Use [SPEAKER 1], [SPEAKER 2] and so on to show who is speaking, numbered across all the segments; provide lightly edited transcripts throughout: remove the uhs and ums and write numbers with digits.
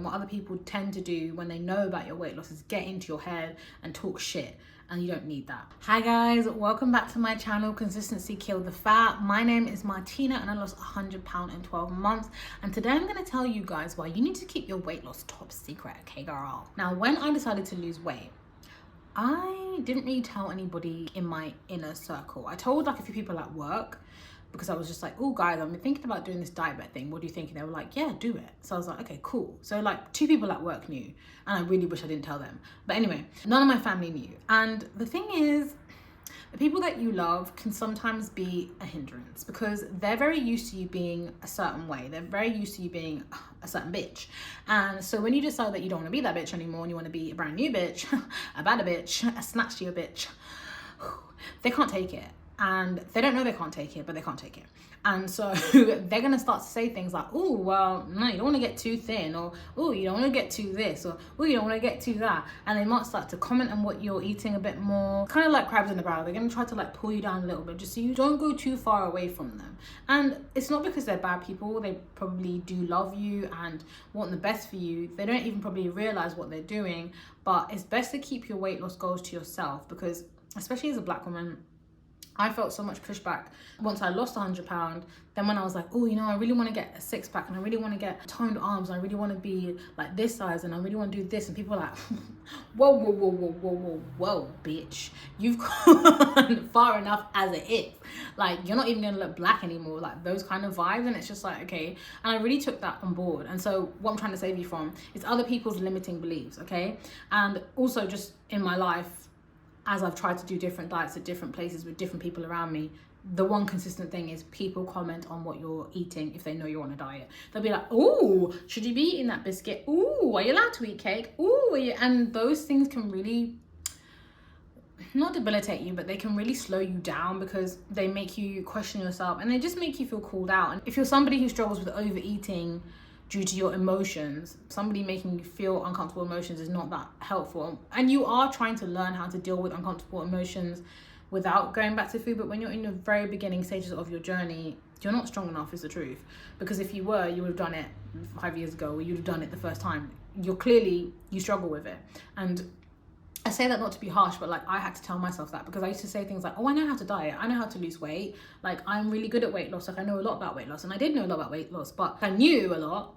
[SPEAKER 1] and what other people tend to do when they know about your weight loss is get into your head and talk shit. And you don't need that. Hi guys, welcome back to my channel, Consistency Killed the Fat. My name is Martina and I lost 100 pounds in 12 months. And today I'm gonna tell you guys why you need to keep your weight loss top secret, okay girl? Now, when I decided to lose weight, I didn't really tell anybody in my inner circle. I told like a few people at work, because I was just like, oh guys, I've been thinking about doing this diet thing. What do you think? And they were like, yeah, do it. So I was like, okay, cool. So like 2 people at work knew, and I really wish I didn't tell them. But anyway, none of my family knew. And the thing is, the people that you love can sometimes be a hindrance because they're very used to you being a certain way. They're very used to you being a certain bitch. And so when you decide that you don't want to be that bitch anymore and you want to be a brand new bitch, a better bitch, a snatchier bitch, they can't take it. And they don't know they can't take it, but they can't take it. And so they're going to start to say things like, oh, well, no, you don't want to get too thin, or oh, you don't want to get too this, or oh, you don't want to get too that. And they might start to comment on what you're eating a bit more, kind of like crabs in the barrel. They're going to try to like pull you down a little bit just so you don't go too far away from them. And it's not because they're bad people. They probably do love you and want the best for you. They don't even probably realize what they're doing, but it's best to keep your weight loss goals to yourself because, especially as a Black woman, I felt so much pushback once I lost 100 pounds. Then when I was like, oh, you know, I really want to get a 6-pack and I really want to get toned arms and I really want to be like this size and I really want to do this. And people are like, whoa, bitch. You've gone far enough as it is. Like, you're not even going to look black anymore. Like those kind of vibes. And it's just like, okay. And I really took that on board. And so what I'm trying to save you from is other people's limiting beliefs, okay? And also just in my life, as I've tried to do different diets at different places with different people around me, the one consistent thing is people comment on what you're eating if they know you're on a diet. They'll be like, oh, should you be eating that biscuit? Oh, are you allowed to eat cake? Oh, and those things can really not debilitate you, but they can really slow you down because they make you question yourself and they just make you feel called out. And if you're somebody who struggles with overeating due to your emotions, somebody making you feel uncomfortable emotions is not that helpful. And you are trying to learn how to deal with uncomfortable emotions without going back to food. But when you're in the very beginning stages of your journey, you're not strong enough, is the truth. Because if you were, you would have done it 5 years ago, or you'd have done it the first time. You struggle with it. And I say that not to be harsh, but like I had to tell myself that because I used to say things like, oh, I know how to diet. I know how to lose weight. Like I'm really good at weight loss. Like I know a lot about weight loss. And I did know a lot about weight loss, but I knew a lot,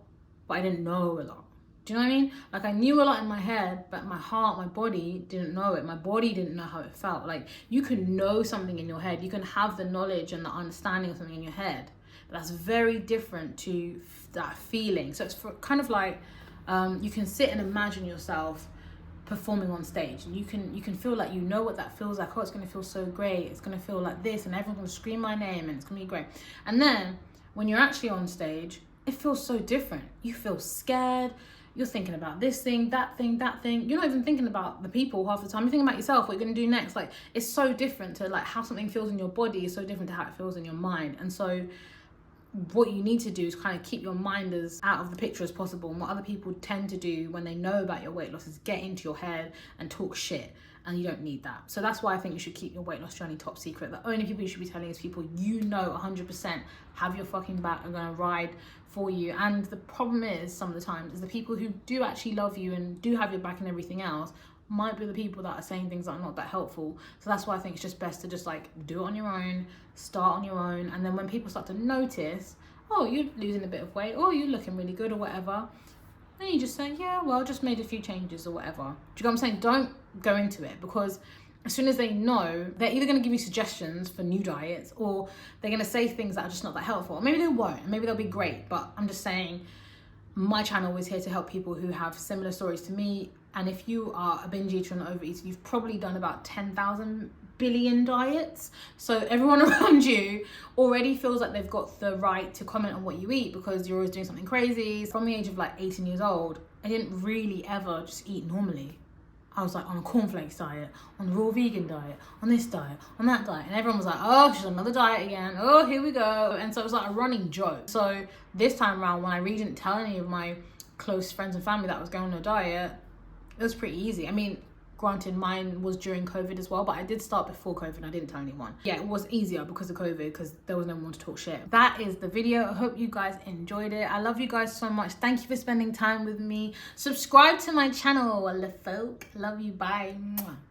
[SPEAKER 1] but I didn't know a lot. Do you know what I mean? Like I knew a lot in my head, but my heart, my body didn't know it. My body didn't know how it felt. Like you can know something in your head. You can have the knowledge and the understanding of something in your head, but that's very different to that feeling. So it's kind of like you can sit and imagine yourself performing on stage and you can feel like you know what that feels like. Oh, it's going to feel so great. It's going to feel like this and everyone's going to scream my name and it's going to be great. And then when you're actually on stage, it feels so different. You feel scared. You're thinking about this thing, that thing, that thing. You're not even thinking about the people half the time. You're thinking about yourself, what you're going to do next. Like, it's so different to like how something feels in your body is so different to how it feels in your mind. And so what you need to do is kind of keep your mind as out of the picture as possible. And what other people tend to do when they know about your weight loss is get into your head and talk shit. And you don't need that. So that's why I think you should keep your weight loss journey top secret. The only people you should be telling is people you know 100% have your fucking back and gonna ride for you. And the problem is, some of the times, is the people who do actually love you and do have your back and everything else might be the people that are saying things that are not that helpful. So that's why I think it's just best to just like do it on your own, start on your own. And then when people start to notice, oh, you're losing a bit of weight, or you're looking really good or whatever, then you just say, yeah, well, I just made a few changes or whatever. Do you know what I'm saying? Don't go into it because as soon as they know, they're either going to give you suggestions for new diets or they're going to say things that are just not that helpful. Or maybe they won't. Maybe they'll be great. But I'm just saying my channel is here to help people who have similar stories to me. And if you are a binge eater and an overeater, you've probably done about 10,000 billion diets. So everyone around you already feels like they've got the right to comment on what you eat because you're always doing something crazy. From the age of like 18 years old, I didn't really ever just eat normally. I was like on a cornflakes diet, on a raw vegan diet, on this diet, on that diet. And everyone was like, oh, she's on another diet again. Oh, here we go. And so it was like a running joke. So this time around, when I really didn't tell any of my close friends and family that I was going on a diet, it was pretty easy. I mean, Granted, mine was during COVID as well, but I did start before COVID and I didn't tell anyone. Yeah, it was easier because of COVID, because there was no one to talk shit. That is the video. I hope you guys enjoyed it. I love you guys so much. Thank you for spending time with me. Subscribe to my channel, folk. Love you. Bye. Mwah.